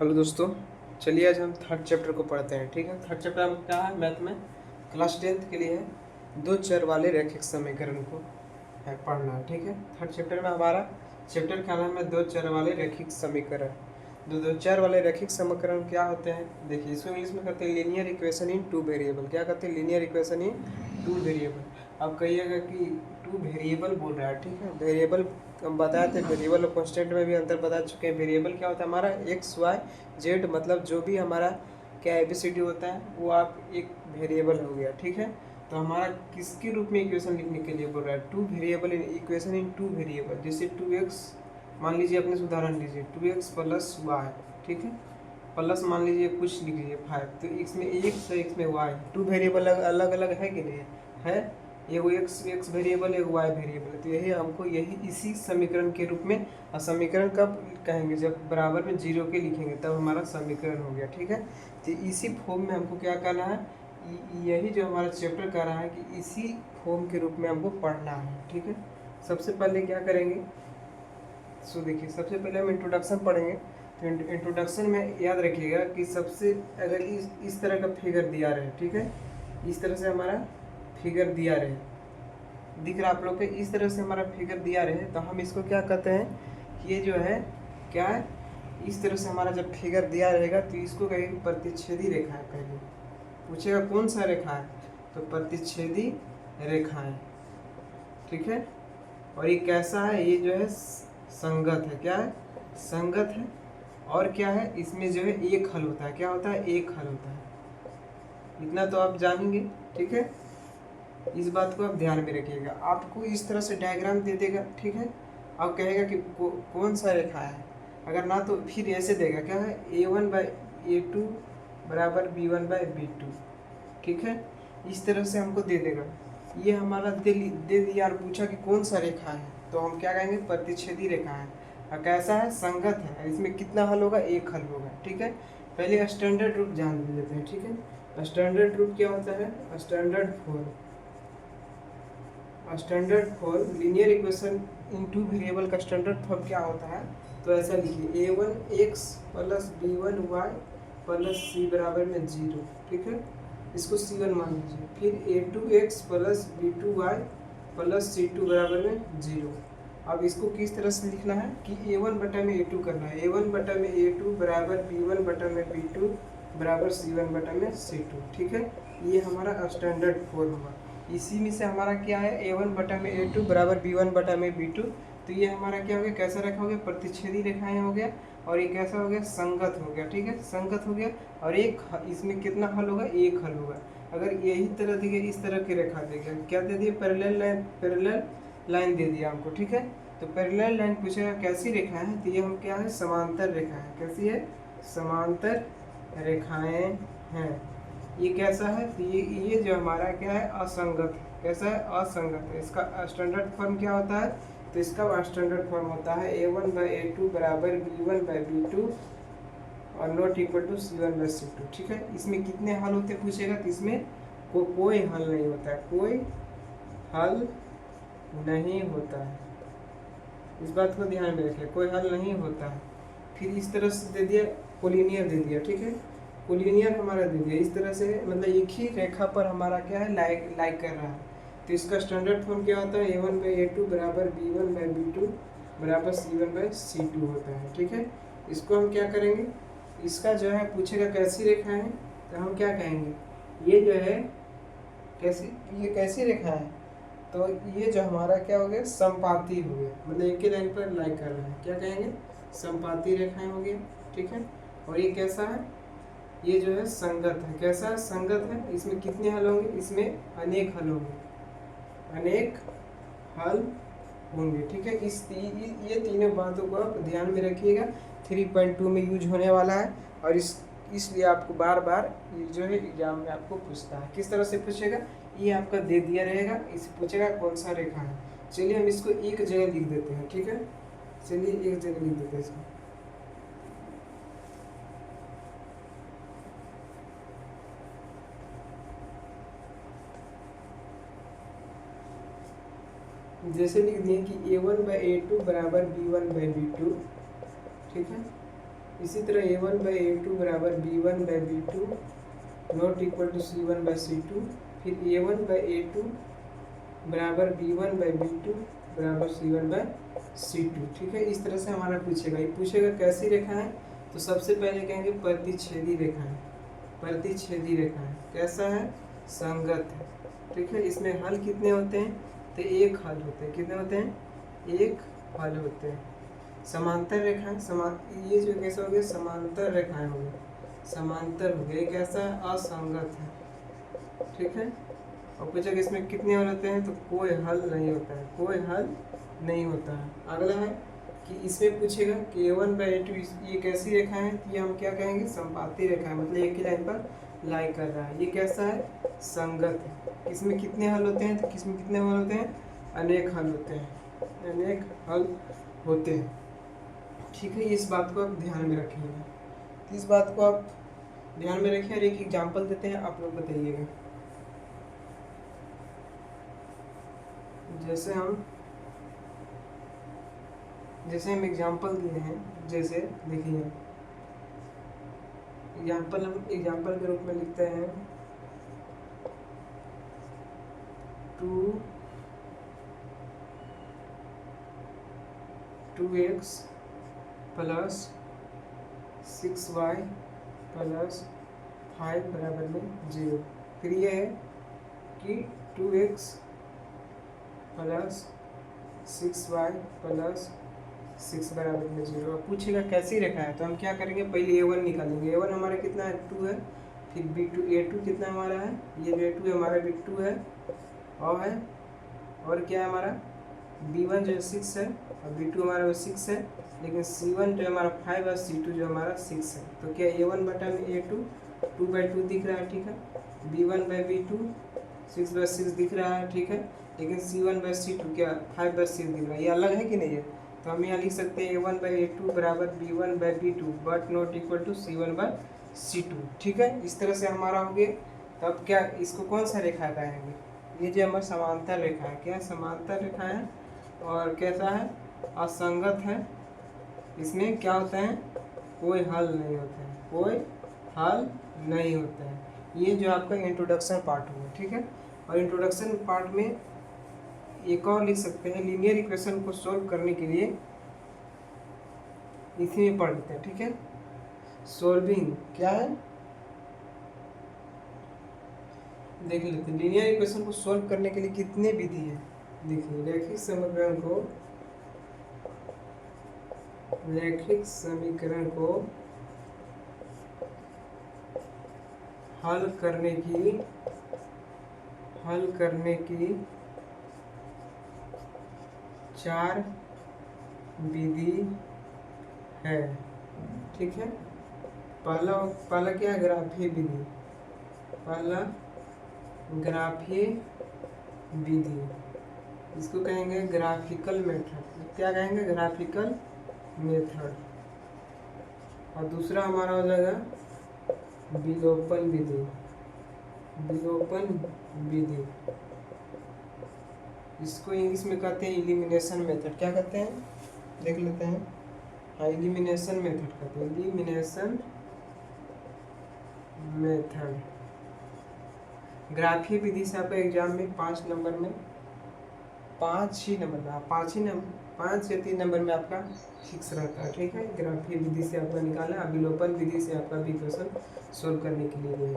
Hello दोस्तों, चलिए आज हम थर्ड चैप्टर को पढ़ते हैं। ठीक है, थर्ड चैप्टर हम क्या है, मैथ में क्लास 10th के लिए है। दो चर वाले रैखिक समीकरण को है पढ़ना है। ठीक है, थर्ड चैप्टर में हमारा चैप्टर का नाम है दो चर वाले रैखिक समीकरण। दो चर वाले रैखिक समीकरण क्या होते हैं, देखिए इसको इंग्लिश में कहते हैं linear equation in two variable. क्या कहते हैं, linear equation in two variable. अब कहिएगा कि टू वेरिएबल बोल रहा है। ठीक है, वेरिएबल हम बताए थे, वेरिएबल और कांस्टेंट में भी अंतर बता चुके हैं। वेरिएबल क्या होता है, हमारा एक्स वाई जेड, मतलब जो भी हमारा क्या एबीसीडी होता है वो आप एक वेरिएबल हो गया। ठीक है, तो हमारा किसके रूप में इक्वेशन लिखने के लिए बोल रहा है, two variable equation in two variable. जैसे 2x मान लीजिए, अपने से उदाहरण लीजिए 2x प्लस वाई। ठीक है, प्लस मान लीजिए कुछ लिख लीजिए 5, तो x में x है, x में y। टू वेरिएबल अलग अलग है कि नहीं है, एगो x वेरिएबल एगो y वेरिएबल। तो यही हमको यही इसी समीकरण के रूप में, और समीकरण कब कहेंगे, जब बराबर में जीरो के लिखेंगे तब हमारा समीकरण हो गया। ठीक है, तो इसी फॉर्म में हमको क्या करना है, यही जो हमारा चैप्टर कर रहा है कि इसी फॉर्म के रूप में हमको पढ़ना है। ठीक है, सबसे पहले क्या करेंगे, सो देखिए सबसे पहले हम इंट्रोडक्शन पढ़ेंगे। तो इंट्रोडक्शन में याद रखिएगा कि सबसे अगर इस तरह का फिगर दिया रहे, ठीक है, इस तरह से हमारा फिगर दिया रहे, दिख रहा आप लोग के, इस तरह से हमारा फिगर दिया रहे, तो हम इसको क्या कहते हैं, ये जो है क्या है, इस तरह से हमारा जब फिगर दिया रहेगा तो इसको कहेंगे प्रतिच्छेदी रेखा है। पहले पूछेगा कौन सा रेखा है, तो प्रतिच्छेदी रेखा है। ठीक है, और ये कैसा है, ये जो है संगत है। क्या है, संगत है। और क्या है, इसमें जो है एक हल होता है। क्या होता है, एक हल होता है। इतना तो आप जानेंगे। ठीक है, इस बात को आप ध्यान में रखिएगा। आपको इस तरह से डायग्राम दे देगा, ठीक है, अब कहेगा कि कौन सा रेखा है। अगर ना तो फिर ऐसे देगा, क्या है, a1/a2 बराबर b1/b2। ठीक है, इस तरह से हमको दे देगा। ये हमारा दे दिया और पूछा कि कौन सा रेखा है, तो हम क्या कहेंगे, प्रतिच्छेदी रेखा है। और कैसा है, संगत है। इसमें कितना हल होगा, एक हल होगा। ठीक है, पहले स्टैंडर्ड रूप जान लेते हैं। ठीक है, स्टैंडर्ड रूप क्या होता है, standard form linear equation in two variable का स्टैंडर्ड फॉर्म क्या होता है, तो ऐसा लिखिए a1x plus b1y plus c बराबर में 0। ठीक है, इसको c1 मान लीजिए। फिर a2x plus b2y plus c2 बराबर में 0। अब इसको किस तरह से लिखना है कि a1 बटा में a2 करना है। a1 बटा में a2 बराबर b1 बटा में b2 बराबर c1 बटा में c2। ठीक है, ये हमारा स्टैंडर्ड फॉर्म हुआ। इसी में से हमारा क्या है, a1 बटा में a2 बराबर b1 बटा में b2। तो ये हमारा क्या हो गया, कैसा रेखा हो गया, प्रतिच्छेदी रेखाएं हो गया। और ये कैसा हो गया, संगत हो गया। ठीक है, संगत हो गया। और एक इसमें कितना हल होगा, एक हल होगा। अगर यही तरह दिए, इस तरह की रेखा देगा, क्या दे दिया, पैरेलल लाइन दे दिया हमको। ठीक है, तो पैरेलल लाइन पूछेगा कैसी रेखा है, तो ये हम क्या है, समांतर रेखा है। कैसी है, समांतर रेखाएं हैं। ये कैसा है, तो ये जो हमारा क्या है, असंगत है। कैसा है, असंगत है। इसका स्टैंडर्ड फॉर्म क्या होता है, तो इसका स्टैंडर्ड फॉर्म होता है a1/a2 बराबर b1/b2 और नॉट इक्वल टू c1/c2। ठीक है, इसमें कितने हल होते पूछेगा, तो इसमें कोई हल नहीं होता है, कोई हल नहीं होता है। इस बात को ध्यान में रखिए, कोई हल नहीं होता है। फिर इस तरह से दे दिया, कोलिनियर दे दिया। ठीक है, कोलिनियर हमारा दे दिया इस तरह से, मतलब एक ही रेखा पर हमारा क्या है, लाइक कर रहा है। तो इसका स्टैंडर्ड फॉर्म क्या होता है, a1/a2 बराबर b1/b2 बराबर c1/c2 होता है। ठीक है, इसको हम क्या करेंगे, इसका जो है पूछेगा कैसी रेखा है, तो हम क्या कहेंगे, ये जो है कैसी, ये कैसी रेखा है, तो ये जो हमारा क्या हो गया, संपाती हो गया। मतलब एक ही लाइन पर लाइक कर रहा है, क्या कहेंगे, संपाती रेखाएं हो गया। ठीक है, और ये कैसा है, ये जो है संगत है। कैसा, संगत है। इसमें कितने हल होंगे, इसमें अनेक हल होंगे, अनेक हल होंगे। ठीक है, ये तीनों बातों को आप ध्यान में रखिएगा। 3.2 में यूज होने वाला है, और इसलिए आपको बार बार ये जो है एग्जाम में आपको पूछता है। किस तरह से पूछेगा, ये आपका दे दिया रहेगा, इसे पूछेगा कौन सा रेखा है। चलिए हम इसको एक जगह लिख देते हैं। ठीक है, चलिए एक जगह लिख देते हैं इसको। जैसे लिख दिए कि a1/a2 बराबर b1/b2। ठीक है, इसी तरह a1/a2 बराबर b1/b2 not equal to c1/c2। फिर a1/a2 बराबर b1/b2 बराबर c1/c2। ठीक है, इस तरह से हमारा पूछेगा। ये पूछेगा कैसी रेखा है, तो सबसे पहले कहेंगे प्रतिच्छेदी रेखा है। प्रतिच्छेदी रेखा है कैसा है, संगत है। ठीक है, इसमें हल कितने होते हैं, तो एक हल होते हैं। कितने होते हैं, एक हल होते हैं। समांतर रेखाएं, ये जो कैसा हो गया, समांतर रेखाएं हो गई, समांतर हो गया। कैसा है, असंगत है। ठीक है, और पूछा कि इसमें कितने हल होते हैं, तो कोई हल नहीं होता है, कोई हल नहीं होता है। अगला है कि इसमें पूछेगा कि a1/a2 ये कैसी रेखा है, ये हम क्या कहेंगे, संपाती रेखा है, मतलब एक ही लाइन पर लाई कर रहा है। ये कैसा है, संगत है। इसमें कितने हल होते हैं, तो किसमें कितने हल होते हैं, अनेक हल होते हैं, अनेक हल होते हैं। ठीक है, इस बात को आप ध्यान में रखिएगा। इस बात को आप ध्यान में रखिए और एक एग्जाम्पल देते हैं, आप लोग बताइएगा। जैसे हम एग्जाम्पल दिए हैं, जैसे देखिए एग्जाम्पल, हम एग्जाम्पल के रूप में लिखते हैं 2x प्लस 6y प्लस 5 बराबर में 0। फिर ये है कि 2x प्लस 6y प्लस 6 बराबर में 0। अब पूछेगा कैसी रेखा है, तो हम क्या करेंगे, पहले a1 निकालेंगे। a1 हमारा कितना है, 2 है। फिर b2 a2 कितना हमारा है, ये जो a2 है हमारा b2 है, और क्या है हमारा b1 जो 6 है, और b2 हमारा 6 है, लेकिन c1 जो हमारा 5 है, c2 जो हमारा 6 है। तो क्या a1 बटा में a2 2/2 दिख रहा है। ठीक है, b1/b2 6/6 दिख रहा है। ठीक है, लेकिन c1/c2 क्या 5/6 दिख रहा है। ये अलग है कि नहीं है, तो हम यहाँ लिख सकते हैं a1/a2 बराबर b1/b2 but not equal to c1/c2। ठीक है, इस तरह से हमारा हो गया। तो अब क्या इसको कौन सा रेखा कहेंगे, ये जो हमारा समांतर रेखा है, क्या समांतर रेखा है, और कैसा है, असंगत है। इसमें क्या होता है, कोई हल नहीं होता है, कोई हल नहीं होता है। ये जो आपका इंट्रोडक्शन पार्ट हुआ। ठीक है, और इंट्रोडक्शन पार्ट में एक और लिख सकते हैं, लीनियर इक्वेशन को सॉल्व करने के लिए इसी में पढ़ लेते हैं। ठीक है, सॉल्विंग क्या है, देख लेते हैं। लीनियर इक्वेशन को सॉल्व करने के लिए कितने विधि है, देखिए रैखिक समीकरण को हल करने की 4 विधि है। ठीक है, पहला क्या है, ग्राफीय विधि। पहला ग्राफीय विधि, इसको कहेंगे ग्राफिकल मेथड। क्या कहेंगे, ग्राफिकल मेथड। और दूसरा हमारा हो जाएगा विलोपन विधि। विलोपन विधि, इसको इंग्लिश में कहते हैं एलिमिनेशन मेथड। क्या कहते हैं, देख लेते हैं। हाँ, एलिमिनेशन मेथड कहते हैं, एलिमिनेशन मेथड। ग्राफीय विधि से आपका एग्जाम में 5 नंबर में 5 ही नंबर में 5 या 3 नंबर में आपका फिक्स रहता है। ठीक है, ग्राफीय विधि से आपका निकाला, विलोपन विधि से आपका भी क्वेश्चन सोल्व करने के लिए है,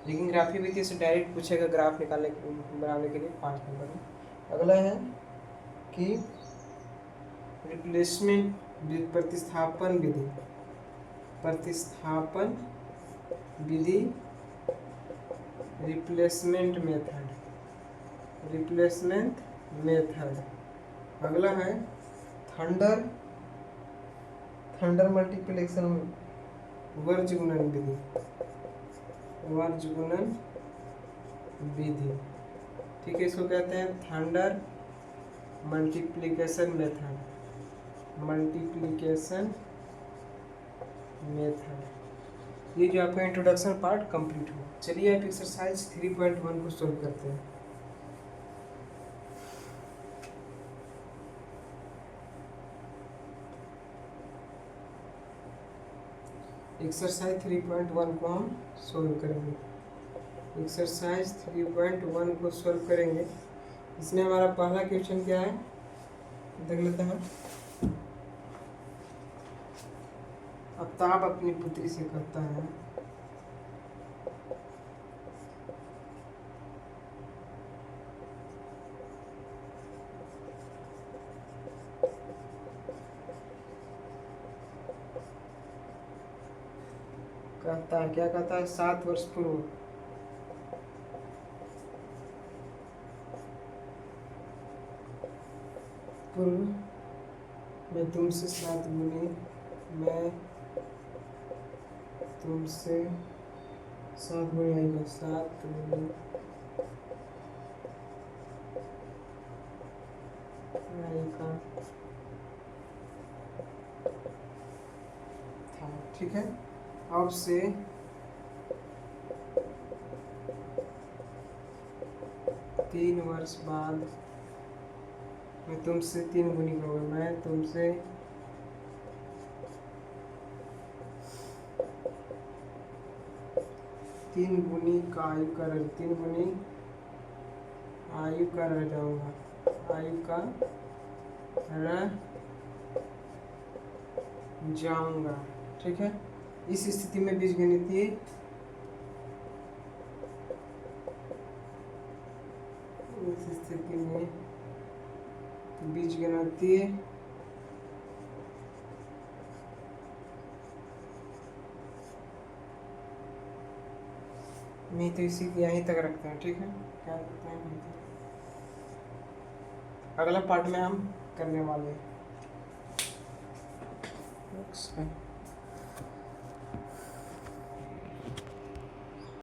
लेकिन ग्राफीय विधि से डायरेक्ट पूछेगा ग्राफ बनाने के लिए 5 नंबर में। अगला है कि रिप्लेसमेंट प्रतिस्थापन विधि। प्रतिस्थापन विधि, रिप्लेसमेंट मेथड, रिप्लेसमेंट मेथड। अगला है थंडर मल्टीप्लिकेशन वर्ज गुणन विधि। वर्ज गुणन विधि, ठीक है, इसको कहते हैं thunder multiplication method. Multiplication method. ये जो आपका इंट्रोडक्शन पार्ट कंप्लीट हुआ। चलिए आप एक्सरसाइज 3.1 को सोल्व करते हैं। एक्सरसाइज 3.1 को हम सोल्व करेंगे। एक्सरसाइज 3.1 को सोल्व करेंगे। इसमें हमारा पहला क्वेश्चन क्या है देख लेते हैं। आफ्ताब अपनी पुत्री से कहता है क्या कहता है 7 वर्ष पूर्व मैं तुमसे 7 गुनी मैं तुमसे 7 गुनी आएगा 7 गुनी आएगा था। ठीक है, अब से 3 वर्ष बाद मैं तुमसे 3 गुनी कहूँगा। मैं तुमसे 3 गुनी का आयु का 3 गुनी आयु का रह जाऊंगा आयु का रह जाऊंगा। ठीक है, इस स्थिति में बीजगणितीय इस स्थिति में बीजगणितीय नहीं तो इसी यहीं तक रखते हैं। ठीक है, क्या करते हैं अगला पार्ट में हम करने वाले हैं।